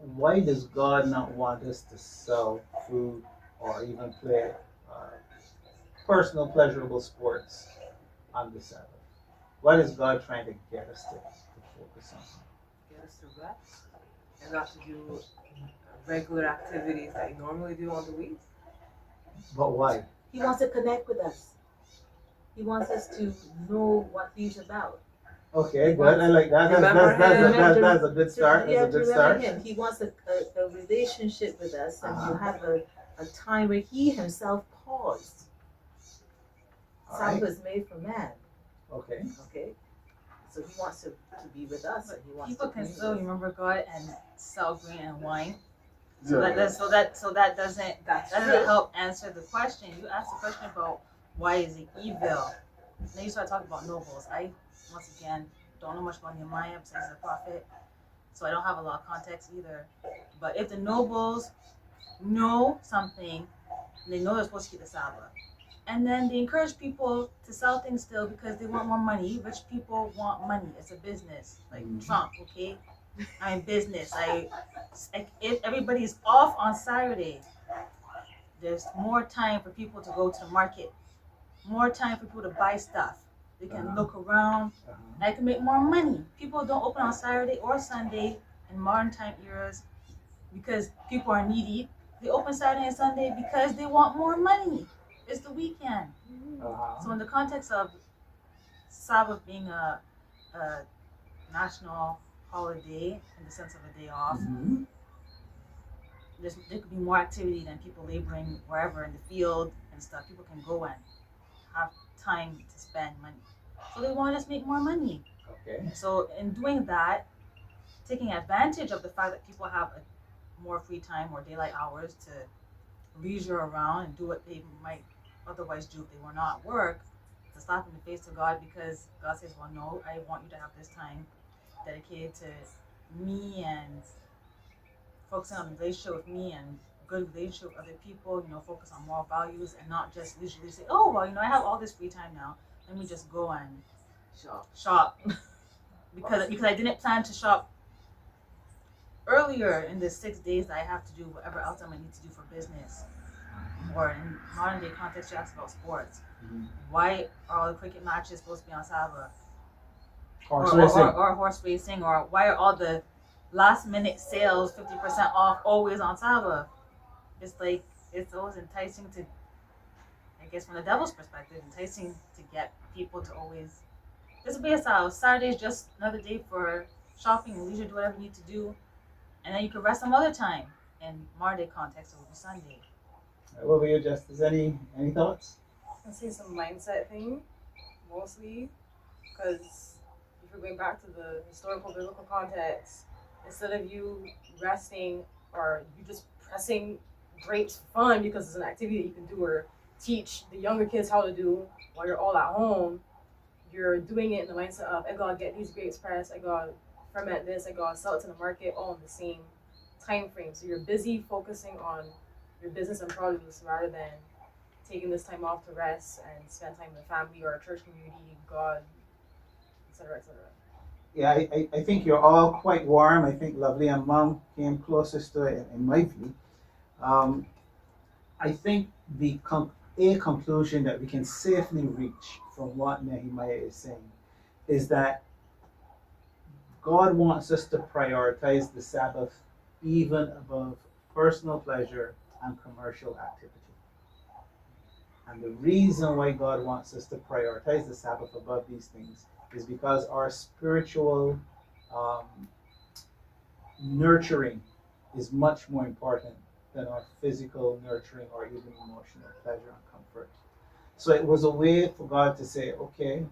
why does God not want us to sell food or even play uh, personal pleasurable sports on the Sabbath? What is God trying to get us to focus on? Get us to rest and not to do regular activities that you normally do on the week. But why? He wants to connect with us. He wants us to know what he's about. Okay, good. I like that. Remember him. That's a good start. You That's a have to good remember start. him. He wants a relationship with us, and you Uh-huh. have a time where he himself paused. All Sabbath right. is made for man. Okay. Okay, so he wants to be with us, and he wants People to can commune still with us. remember God and sell grain and wine. Yeah. That doesn't That's that true. doesn't help answer the question. You asked the question about why is it evil. Then you start talking about nobles. I once again don't know much about Nehemiah besides the prophet, so I don't have a lot of context either. But if the nobles know something, and they know they're supposed to keep the Sabbath, and then they encourage people to sell things still because they want more money. Rich people want money. It's a business, like Trump. Okay, I'm in business. If everybody's off on Saturday, there's more time for people to go to the market, more time for people to buy stuff. They can look around. Uh-huh. I can make more money. People don't open on Saturday or Sunday in modern time eras because people are needy. They open Saturday and Sunday because they want more money. It's the weekend. Uh-huh. So in the context of Sabbath being a national holiday in the sense of a day off, Mhm. there could be more activity than people laboring wherever in the field and stuff. People can go and have time to spend money. So they want us to make more money. Okay. So in doing that, taking advantage of the fact that people have more free time or daylight hours to leisure around and do what they might otherwise do if they were not at work, to slap in the face to God because God says, well, no, I want you to have this time dedicated to me and focusing on the relationship with me and good relationship with other people, focus on moral values and not just usually say, oh, well, I have all this free time now. Let me just go and shop. because I didn't plan to shop earlier in the 6 days that I have to do whatever else I might need to do for business. Or in modern day context, you asked about sports. Mhm. Why are all the cricket matches supposed to be on Sabbath? Horse racing. Or horse racing? Or why are all the last minute sales 50% off always on Sabbath? It's like, it's always enticing to, I guess from the devil's perspective, enticing to get people to always disobey a Sabbath. Saturday's just another day for shopping and leisure, do whatever you need to do. And then you can rest some other time. In modern day context, it would be Sunday. What were you, Justice? Any thoughts? I see some mindset thing mostly because if you're going back to the historical biblical context, instead of you resting or you just pressing grapes for fun because it's an activity that you can do or teach the younger kids how to do while you're all at home, you're doing it in the mindset of I gotta get these grapes pressed, I gotta ferment this, I gotta sell it to the market all in the same time frame. So you're busy focusing on your business and produce rather than taking this time off to rest and spend time with family or a church community, God, etc., etc. Yeah, I think you're all quite warm. I think Lovely and Mom came closest to it in my view. Um, I think a conclusion that we can safely reach from what Nehemiah is saying is that God wants us to prioritize the Sabbath even above personal pleasure and commercial activity. And the reason why God wants us to prioritize the Sabbath above these things is because our spiritual um, nurturing is much more important than our physical nurturing or even emotional pleasure and comfort. So it was a way for God to say, okay,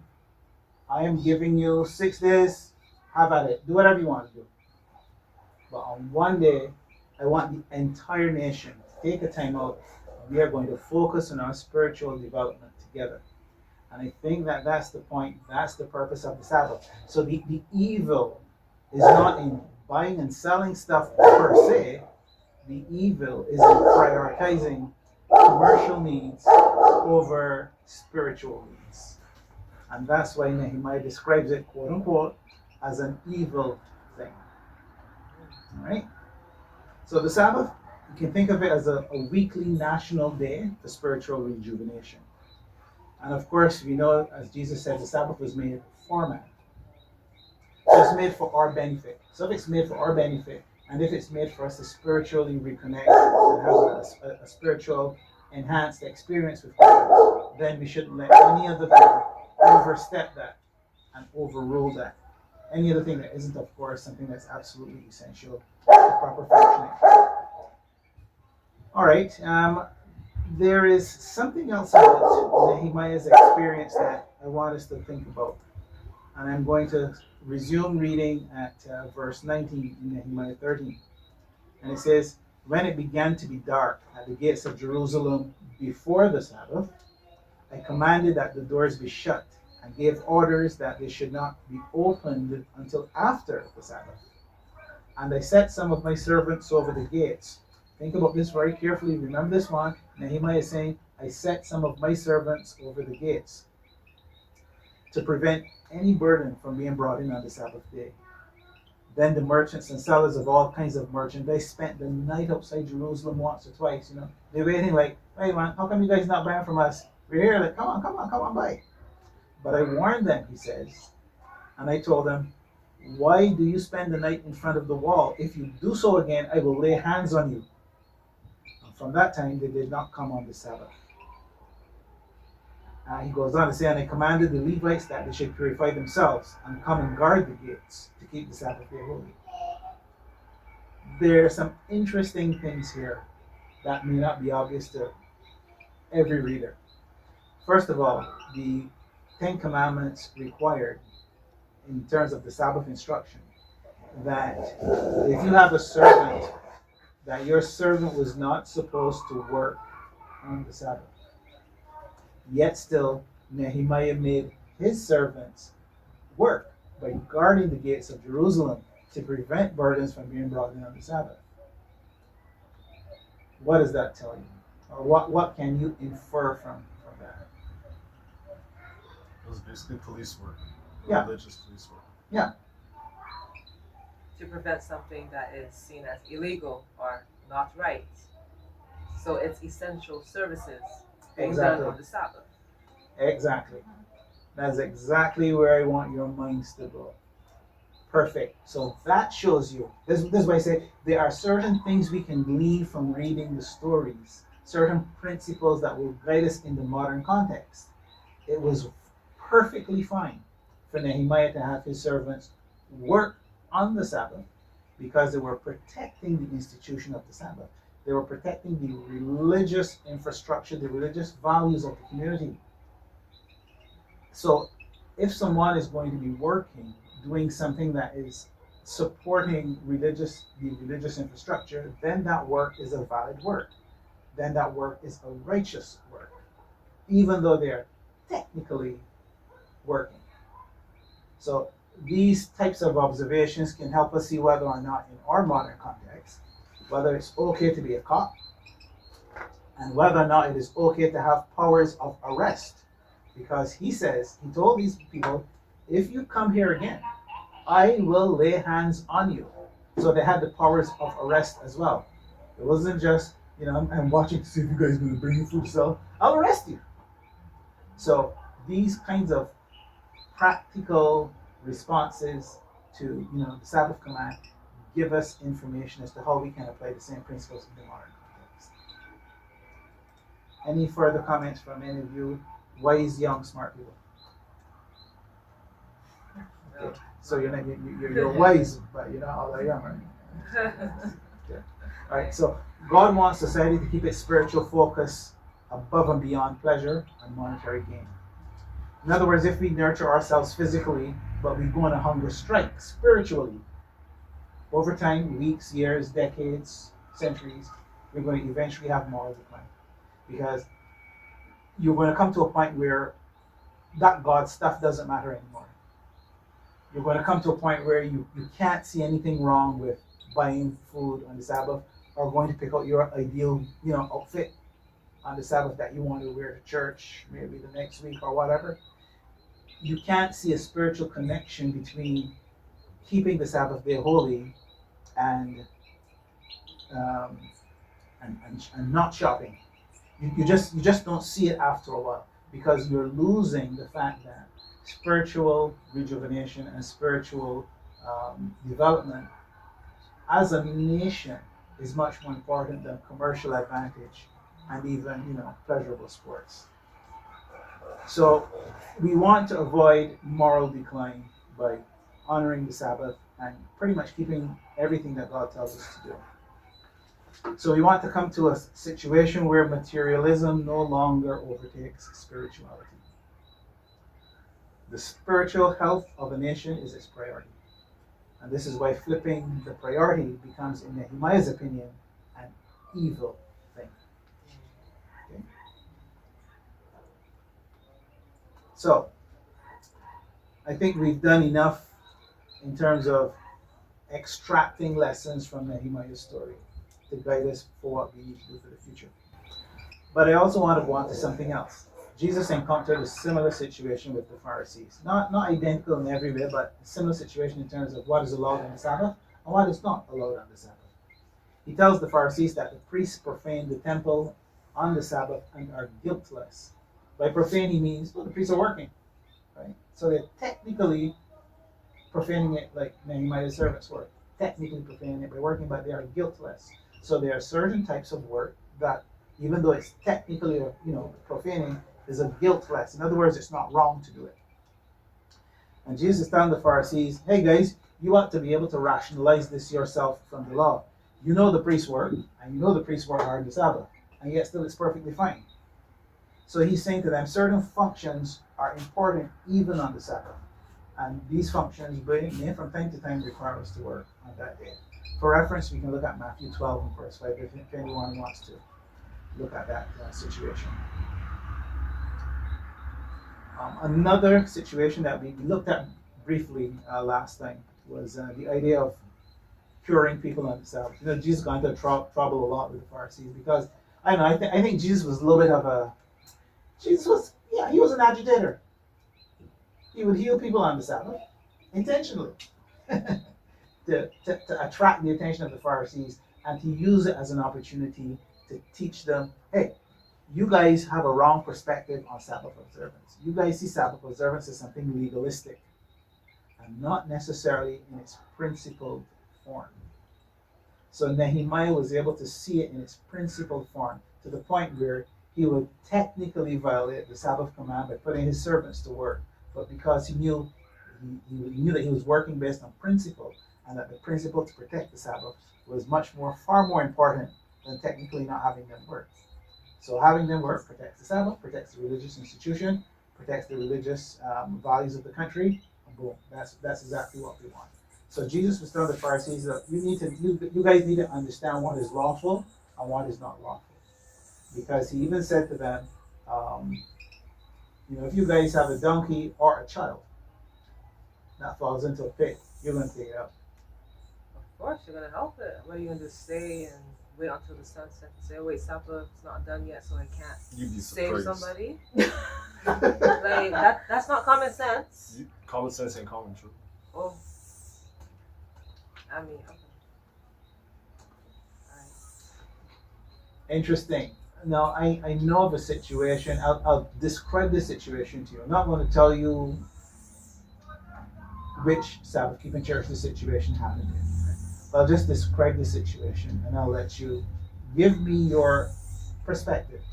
I am giving you 6 days, have at it, do whatever you want to do. But on one day, I want the entire nation to take a time out and we are going to focus on our spiritual development together. And I think that that's the point, that's the purpose of the Sabbath. So the evil is not in buying and selling stuff per se, the evil is in prioritizing commercial needs over spiritual needs. And that's why Nehemiah describes it, quote unquote, as an evil thing. All right? So the Sabbath, you can think of it as a weekly national day for spiritual rejuvenation. And of course, we know, as Jesus said, the Sabbath was made for man. So it's made for our benefit. So if it's made for our benefit, and if it's made for us to spiritually reconnect and have a spiritual enhanced experience with God, then we shouldn't let any other thing overstep that and overrule that. Any other thing that isn't, of course, something that's absolutely essential to proper functioning. All right. There is something else about Nehemiah's experience that I want us to think about. And I'm going to resume reading at verse 19 in Nehemiah 13. And it says, "When it began to be dark at the gates of Jerusalem before the Sabbath, I commanded that the doors be shut and gave orders that they should not be opened until after the Sabbath. And I set some of my servants over the gates." Think about this very carefully. Remember this one. Nehemiah is saying, "I set some of my servants over the gates to prevent any burden from being brought in on the Sabbath day. Then the merchants and sellers of all kinds of merchandise spent the night outside Jerusalem once or twice. They're waiting like, hey man, how come you guys not buying from us? We're here, like, come on, buy. But I warned them," he says, "and I told them, why do you spend the night in front of the wall? If you do so again, I will lay hands on you." And from that time, they did not come on the Sabbath. He goes on to say, "And I commanded the Levites that they should purify themselves and come and guard the gates to keep the Sabbath day holy." There are some interesting things here that may not be obvious to every reader. First of all, the Ten Commandments required, in terms of the Sabbath instruction, that if you have a servant, that your servant was not supposed to work on the Sabbath. Yet still, Nehemiah made his servants work by guarding the gates of Jerusalem to prevent burdens from being brought in on the Sabbath. What does that tell you? Or what can you infer from that? It was basically police work. Yeah. Religious police work. Yeah. To prevent something that is seen as illegal or not right. So it's essential services being done on the Sabbath. Exactly. That's exactly where I want your minds to go. Perfect. So that shows you. This is why I say there are certain things we can glean from reading the stories, certain principles that will guide us in the modern context. It was perfectly fine for Nehemiah to have his servants work on the Sabbath because they were protecting the institution of the Sabbath. They were protecting the religious infrastructure, the religious values of the community. So if someone is going to be working, doing something that is supporting the religious infrastructure, then that work is a valid work. Then that work is a righteous work, even though they're technically working. So these types of observations can help us see whether or not in our modern context, whether it's okay to be a cop, and whether or not it is okay to have powers of arrest. Because he told these people, if you come here again, I will lay hands on you. So they had the powers of arrest as well. It wasn't just, I'm watching to see if you guys are going to bring me food to sell. I'll arrest you. So these kinds of practical responses to, the Sabbath command give us information as to how we can apply the same principles in the modern context. Any further comments from any of you wise, young, smart people? Okay. So you're wise, but you're not all that young, right? Okay. All right. So God wants society to keep its spiritual focus above and beyond pleasure and monetary gain. In other words, if we nurture ourselves physically, but we go on a hunger strike spiritually, over time, weeks, years, decades, centuries, we're going to eventually have moral decline. Because you're going to come to a point where that God stuff doesn't matter anymore. You're going to come to a point where you can't see anything wrong with buying food on the Sabbath or going to pick out your ideal, outfit on the Sabbath that you want to wear to church maybe the next week or whatever. You can't see a spiritual connection between keeping the Sabbath day holy and um, and not shopping. You just don't see it after a while because you're losing the fact that spiritual rejuvenation and spiritual development as a nation is much more important than commercial advantage and even pleasurable sports. So we want to avoid moral decline by honoring the Sabbath and pretty much keeping everything that God tells us to do. So we want to come to a situation where materialism no longer overtakes spirituality. The spiritual health of a nation is its priority. And this is why flipping the priority becomes, in Nehemiah's opinion, an evil thing. Okay? So I think we've done enough in terms of extracting lessons from Nehemiah's story to guide us for what we need to do for the future. But I also want to go on to something else. Jesus encountered a similar situation with the Pharisees. Not identical in every way, but a similar situation in terms of what is allowed on the Sabbath and what is not allowed on the Sabbath. He tells the Pharisees that the priests profane the temple on the Sabbath and are guiltless. By profane, he means, well, the priests are working, right? So they're technically profaning it like Nehemiah's servants were. Technically profaning it by working, but they are guiltless. So there are certain types of work that, even though it's technically, profaning, is a guiltless. In other words, it's not wrong to do it. And Jesus is telling the Pharisees, hey guys, you ought to be able to rationalize this yourself from the law. You know the priests work, and you know the priests work hard the Sabbath, and yet still it's perfectly fine. So he's saying to them, certain functions are important even on the Sabbath. And these functions may from time to time require us to work on that day. For reference, we can look at Matthew 12 and verse 5 if anyone wants to look at that situation. Another situation that we looked at briefly last time was the idea of curing people on the Sabbath. Jesus got into trouble a lot with the Pharisees because I don't know. I think Jesus was a little bit of a he was an agitator. He would heal people on the Sabbath intentionally to attract the attention of the Pharisees and to use it as an opportunity to teach them, hey, you guys have a wrong perspective on Sabbath observance. You guys see Sabbath observance as something legalistic and not necessarily in its principled form. So Nehemiah was able to see it in its principled form to the point where he would technically violate the Sabbath command by putting his servants to work. But because he knew that he was working based on principle and that the principle to protect the Sabbath was far more important than technically not having them work. So having them work protects the Sabbath, protects the religious institution, protects the religious values of the country. And boom, that's exactly what we want. So Jesus was telling the Pharisees that you guys need to understand what is lawful and what is not lawful, because he even said to them, if you guys have a donkey or a child that falls into a pit, you're going to take it out. Of course, you're gonna help it. What are you gonna do? Stay and wait until the sunset and say, "Oh wait, Sabbath's not done yet, so I can't You'd be save surprised. somebody." Like that's not common sense. Common sense ain't common, true. Oh, I mean, okay. Alright. Interesting. Now, I know of a situation. I'll describe the situation to you. I'm not going to tell you which Sabbath keeping church the situation happened in. Right? I'll just describe the situation and I'll let you give me your perspective.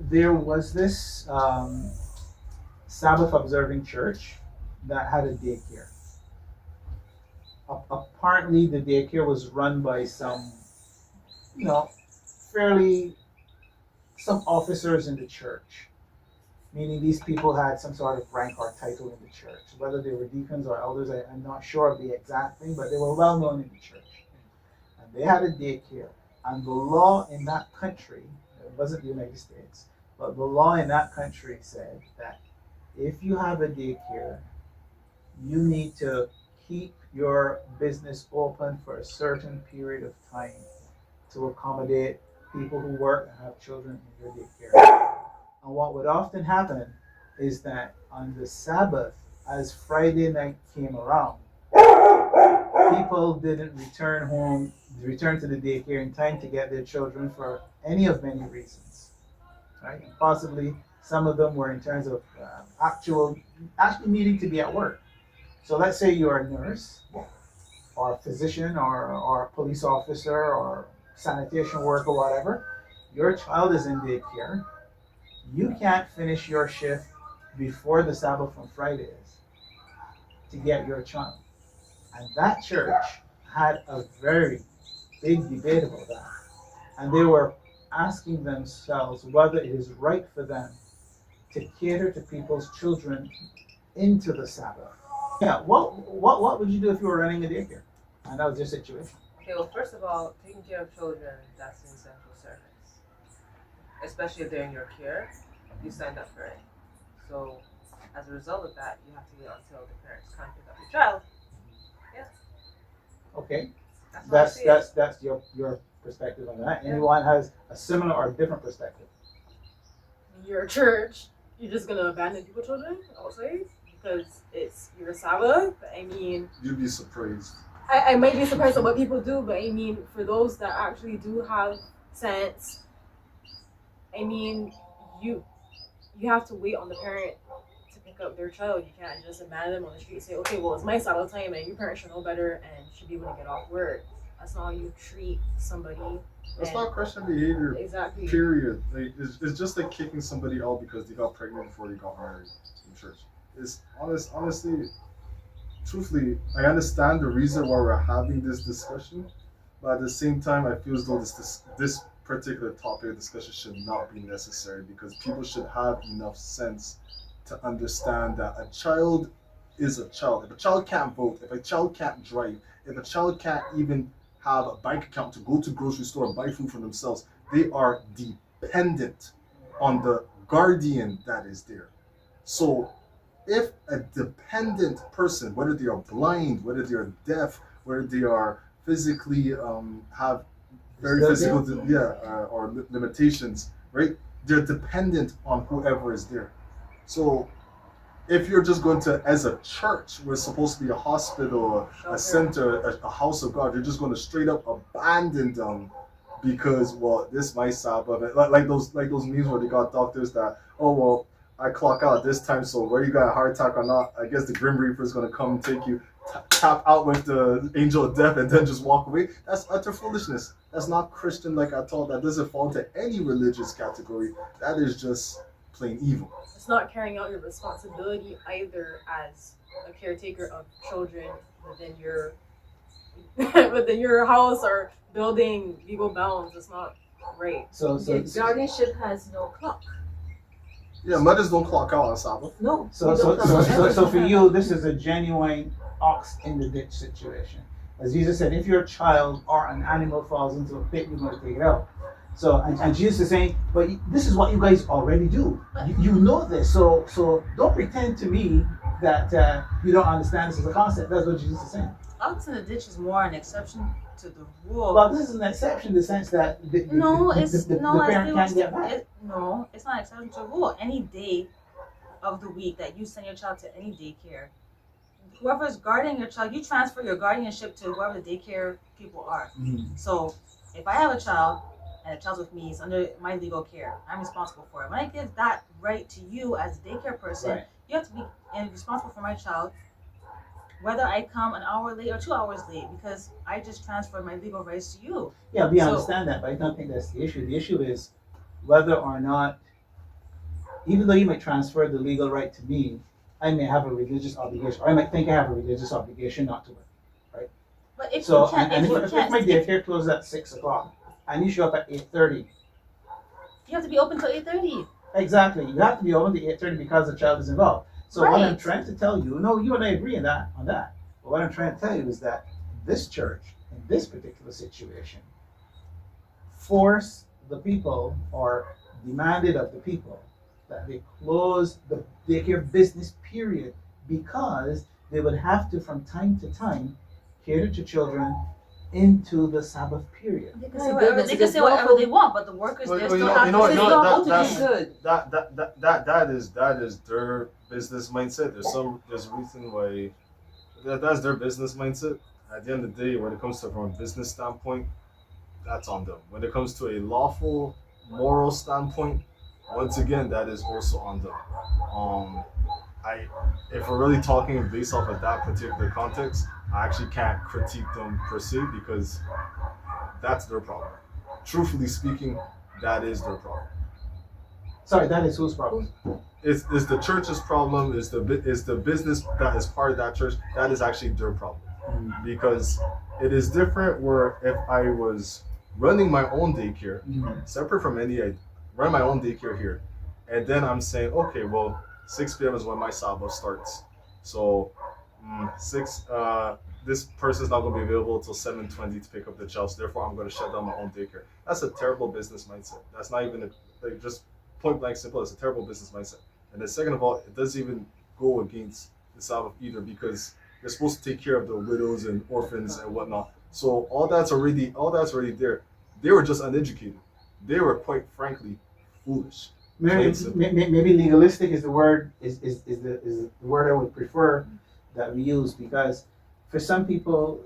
There was this Sabbath observing church that had a daycare. Apparently, the daycare was run by some, some officers in the church, meaning these people had some sort of rank or title in the church. Whether they were deacons or elders, I'm not sure of the exact thing, but they were well known in the church. And they had a daycare. And the law in that country, it wasn't the United States, but the law in that country said that if you have a daycare, you need to keep your business open for a certain period of time to accommodate people who work and have children in your daycare. And what would often happen is that on the Sabbath, as Friday night came around, people didn't return to the daycare in time to get their children for any of many reasons, right? And possibly some of them were in terms of actually needing to be at work. So let's say you're a nurse or a physician or a police officer or sanitation worker, whatever. Your child is in daycare. You can't finish your shift before the Sabbath on Fridays to get your child. And that church had a very big debate about that. And they were asking themselves whether it is right for them to cater to people's children into the Sabbath. Yeah, what would you do if you were running a daycare and that was your situation? Okay, well, first of all, taking care of children, that's an essential service. Especially if they're in your care, you signed up for it. So, as a result of that, you have to wait until the parents come pick up your child. Okay, That's how I see it. that's your perspective on that. Anyone has a similar or different perspective? Your church, you're just gonna abandon people's children, I would say, because it's your Sabbath. I mean, You'd be surprised. I might be surprised at what people do, but I mean, for those that actually do have sense, I mean, you have to wait on the parent to pick up their child. You can't just abandon them on the street and say, okay, well, it's my Sabbath time and your parents should know better and should be able to get off work. That's not how you treat somebody. That's And- not Christian behavior. Exactly. Period. Like it's just like kicking somebody out because they got pregnant before they got married in church. It's honestly, truthfully, I understand the reason why we're having this discussion, but at the same time, I feel as though this particular topic of discussion should not be necessary because people should have enough sense to understand that a child is a child. If a child can't vote, if a child can't drive, if a child can't even have a bank account to go to grocery store and buy food for themselves, they are dependent on the guardian that is there. So if a dependent person, whether they are blind, whether they are deaf, whether they are physically have very physical or limitations, right? They're dependent on whoever is there. So if you're just going to, as a church, we're supposed to be a hospital, a center, a house of God, you're just going to straight up abandon them because, well, this might Sabbath, like those memes where they got doctors that, oh well, I clock out this time, so whether you got a heart attack or not, I guess the Grim Reaper is going to come and take you, tap out with the angel of death, and then just walk away. That's utter foolishness. That's not Christian like at all. That doesn't fall into any religious category. That is just plain evil. It's not carrying out your responsibility either as a caretaker of children within your within your house or building legal bounds. It's not right. So The guardianship has no clock. Yeah, mothers don't clock out on Sabbath. No. So, we so, don't so, clock so, out. so for you, this is a genuine ox in the ditch situation. As Jesus said, if your child or an animal falls into a pit, you're going to take it out. So, and Jesus is saying, but this is what you guys already do. You know this. So don't pretend to me that you don't understand this as a concept. That's what Jesus is saying. Ox in the ditch is more an exception to the rule. Well, this is an exception in the sense that the parent can't get back. No, it's not an exception to the rule. Any day of the week that you send your child to any daycare, whoever's guarding your child, you transfer your guardianship to whoever the daycare people are. So if I have a child and a child's with me, it's under my legal care. I'm responsible for it. When I give that right to you as a daycare person, Right. you have to be responsible for my child, whether I come an hour late or 2 hours late, because I just transferred my legal rights to you. Yeah, we So- understand that, but I don't think that's the issue. The issue is whether or not, even though you might transfer the legal right to me, I may have a religious obligation, or I might think I have a religious obligation not to work. But if So, you can't, and if you if can't, my daycare closes at 6 o'clock and you show up at 8:30, you have to be open till 8:30. exactly, you have to be open to 8:30 because the child is involved. So what I'm Right. trying to tell you, no, you and I agree on that. But what I'm trying to tell you is that this church, in this particular situation, forced the people or demanded of the people that they close the daycare business period because they would have to, from time to time, cater to children into the Sabbath period. They can They say can whatever say they whatever they want, but the workers Well, there you still know- have you to know- say you know, it's not that- voted that's- in. good. That is their business mindset. There's a reason why that's their business mindset. at the end of the day, when it comes to from a business standpoint, that's on them. When it comes to a lawful, moral standpoint, once again, that is also on them. Um, I, if we're really talking based off of that particular context, I actually can't critique them per se because that's their problem. Truthfully speaking, that is their problem. Sorry, that is whose problem? Is the church's problem? Is the business that is part of that church? That is actually their problem because it is different. Where if I was running my own daycare, separate from any, I run my own daycare here, and then I'm saying, okay, well, 6 p.m. is when my Sabbath starts, so six. This person's not going to be available until 7:20 to pick up the child. So therefore, I'm going to shut down my own daycare. That's a terrible business mindset. That's not even like just point blank simple. It's a terrible business mindset. And then second of all, it doesn't even go against the Sabbath either because you're supposed to take care of the widows and orphans and whatnot. So all that's already there. They were just uneducated. They were quite frankly foolish. Maybe legalistic is the word is the word I would prefer that we use because for some people,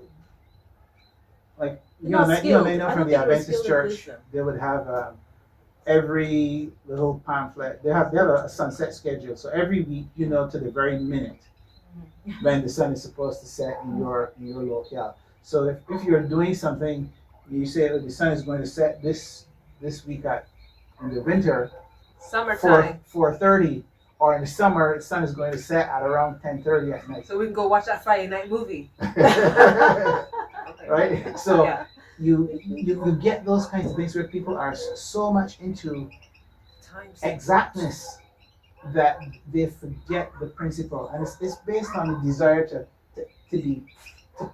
like you and I know from the Adventist church, they would have every little pamphlet. They have a sunset schedule, so every week you know to the very minute when the sun is supposed to set in your locale. So if you're doing something, you say the sun is going to set this week in the winter. Summertime. 4:30, or in the summer, the sun is going to set at around 10:30 at night. So we can go watch that Friday night movie. Right? So you get those kinds of things where people are so much into exactness that they forget the principle, and it's based on the desire to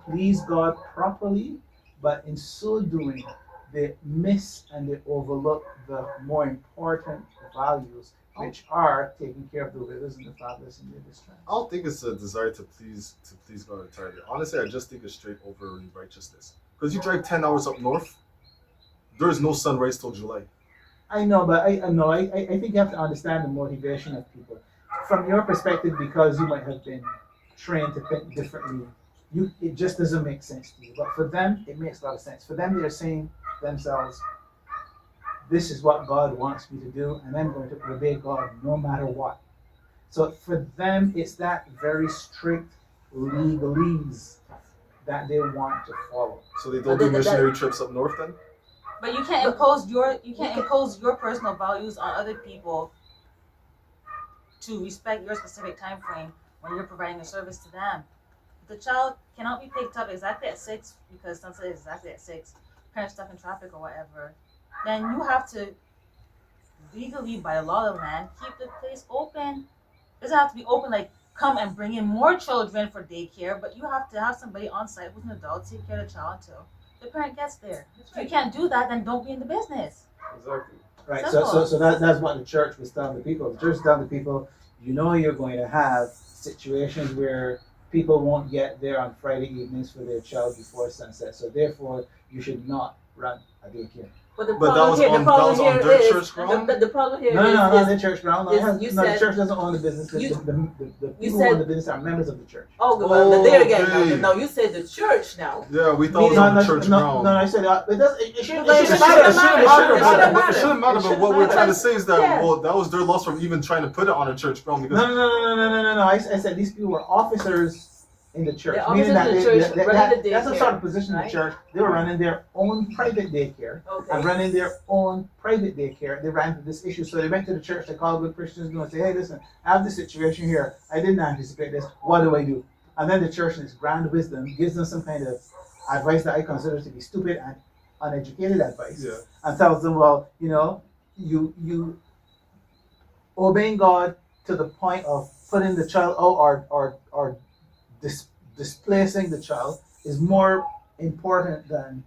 please God properly, but in so doing, they miss and they overlook the more important values, which are taking care of the widows and the fatherless in their distress. I don't think it's a desire to please God entirely. Honestly, I just think it's straight over righteousness. Because you drive 10 hours up north, there is no sunrise till July. I know, but I think you have to understand the motivation of people. From your perspective, because you might have been trained to think differently, it just doesn't make sense to you. But for them, it makes a lot of sense. For them, they're saying to themselves, this is what God wants me to do, and I'm going to obey God no matter what. So for them, it's that very strict legalese that they want to follow. So they don't do missionary trips up north then? But you can't impose your personal values on other people to respect your specific time frame when you're providing a service to them. If the child cannot be picked up exactly at 6 because sunset is exactly at 6, kind of stuck in traffic or whatever, then you have to legally, by the law of the land, keep the place open. It doesn't have to be open like come and bring in more children for daycare, but you have to have somebody on site who's an adult to take care of the child until the parent gets there. If you can't do that, then don't be in the business. Exactly. Right. So that's what the church was telling the people. The church was telling the people, you're going to have situations where people won't get there on Friday evenings for their child before sunset. So therefore, you should not run a daycare. But the But that was on their church ground? The problem here No, is the church ground. The church doesn't own the business. The people who own the business are members of the church. But there again, no, you said the church now. Yeah, we thought it was on the church ground. No, I said it shouldn't matter. But what we're trying to say is that that was their loss from even trying to put it on a church ground. Because No. I said these people were officers in the church, meaning that that's a sort of position in the church. They were running their own private daycare and running their own private daycare. They ran into this issue, so they went to the church. They called good Christians and say, "Hey, listen, I have this situation here. I didn't anticipate this. What do I do?" And then the church, in its grand wisdom, gives them some kind of advice that I consider to be stupid and uneducated advice, and tells them, "Well, you obeying God to the point of putting the child out or displacing the child is more important than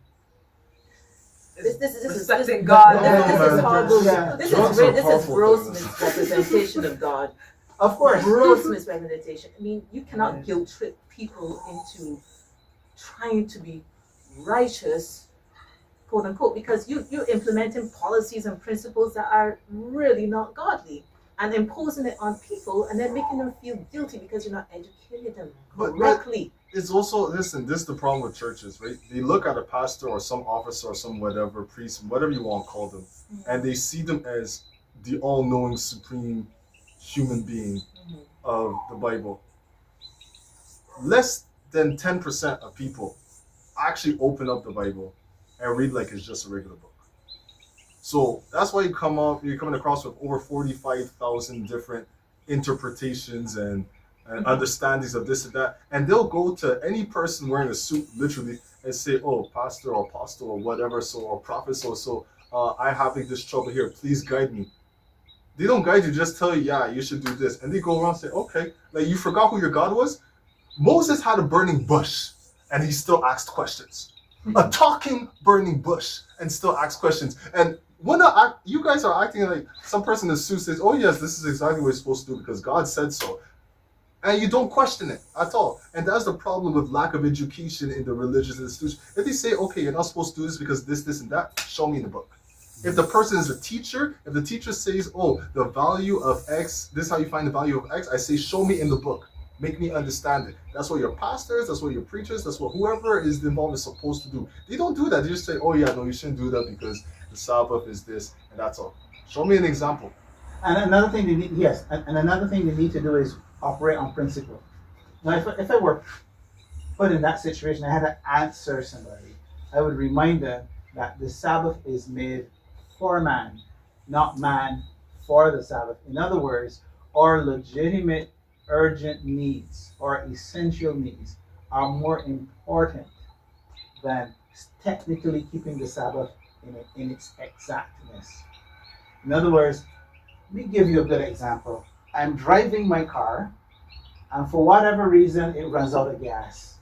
this is respecting God. This is horrible. Yeah. This is gross misrepresentation of God. Of course. Gross misrepresentation. I mean, you cannot guilt trip people into trying to be righteous, quote unquote, because you're implementing policies and principles that are really not godly. and imposing it on people and then making them feel guilty because you're not educating them But- correctly. It's also, listen, this is the problem with churches, right? They look at a pastor or some officer or some whatever, priest, whatever you want to call them, and they see them as the all-knowing supreme human being of the Bible. Less than 10% of people actually open up the Bible and read like it's just a regular book. So that's why you're coming across with over 45,000 different interpretations and understandings of this and that. And they'll go to any person wearing a suit, literally, and say, oh, pastor or apostle or whatever, or prophet, I'm having this trouble here. Please guide me. They don't guide you, just tell you, yeah, you should do this. And they go around and say, okay, like you forgot who your God was? Moses had a burning bush and he still asked questions. A talking burning bush and still asked questions. And you guys are acting like some person in a suit says, oh yes, this is exactly what you're supposed to do because God said so. And you don't question it at all. And that's the problem with lack of education in the religious institution. If they say, okay, you're not supposed to do this because this, and that, show me in the book. If the person is a teacher, if the teacher says, oh, the value of X, this is how you find the value of X, I say, show me in the book. Make me understand it. That's what your pastors, that's what your preachers, that's what whoever is involved is supposed to do. They don't do that. They just say, oh yeah, no, you shouldn't do that because the Sabbath is this, and that's all. Show me an example. And another thing they need, yes, and another thing they need to do is operate on principle. Now, if I were put in that situation, I had to answer somebody, I would remind them that the Sabbath is made for man, not man for the Sabbath. In other words, our legitimate, urgent needs or essential needs are more important than technically keeping the Sabbath in its exactness. In other words, let me give you a good example. I'm driving my car, and for whatever reason, it runs out of gas.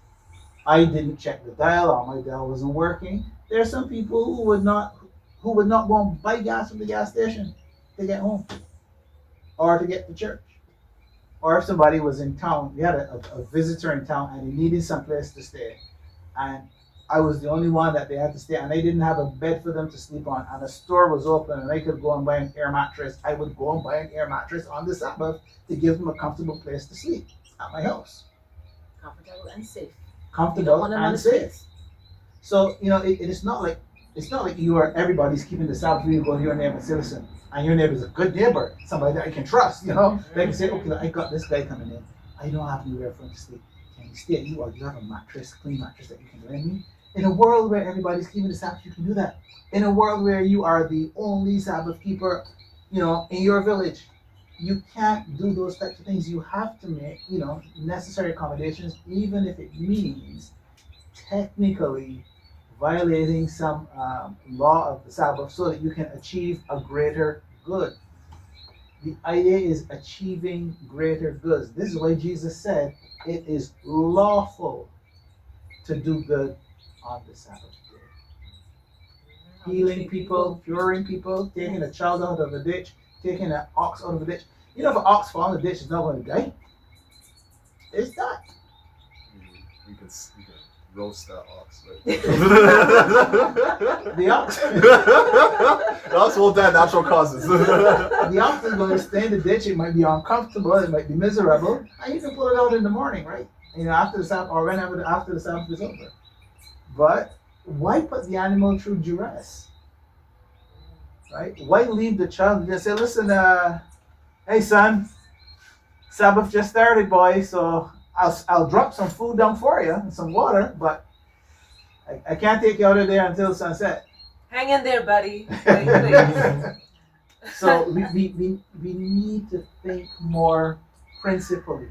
I didn't check the dial, or my dial wasn't working. There are some people who would not go and buy gas from the gas station to get home, or to get to church. Or if somebody was in town, we had a visitor in town, and he needed some place to stay, and I was the only one that they had to stay, and they didn't have a bed for them to sleep on, and the store was open, and I could go and buy an air mattress. I would go and buy an air mattress on the Sabbath to give them a comfortable place to sleep at my house. Comfortable and safe. You don't Comfortable want them on and the safe. streets. So it's not like everybody's keeping the Sabbath. You go to your neighbor and say, listen, and your neighbor's a good neighbor, somebody that I can trust. They can say, okay, I got this guy coming in. I don't have anywhere for him to sleep. Can he stay at you, or do you have a mattress, clean mattress that you can lend me? In a world where everybody's keeping the Sabbath, you can do that. In a world where you are the only Sabbath keeper, in your village, you can't do those types of things. You have to make, necessary accommodations, even if it means technically violating some law of the Sabbath so that you can achieve a greater good. The idea is achieving greater goods. This is why Jesus said it is lawful to do good on the Sabbath day. Healing people, curing people, taking a child out of a ditch, taking an ox out of a ditch. If an ox falls in the ditch, it's not going to die. It's not. We can roast that ox, right? The ox. The ox won't die natural causes. The ox is going to stay in the ditch. It might be uncomfortable. It might be miserable. And you can pull it out in the morning, right? After the Sabbath, or whenever after the Sabbath is over. But why put the animal through duress? Right? Why leave the child? Just say, listen, hey son, Sabbath just started, boy. So I'll drop some food down for you and some water, but I can't take you out of there until sunset. Hang in there, buddy. So we need to think more principally.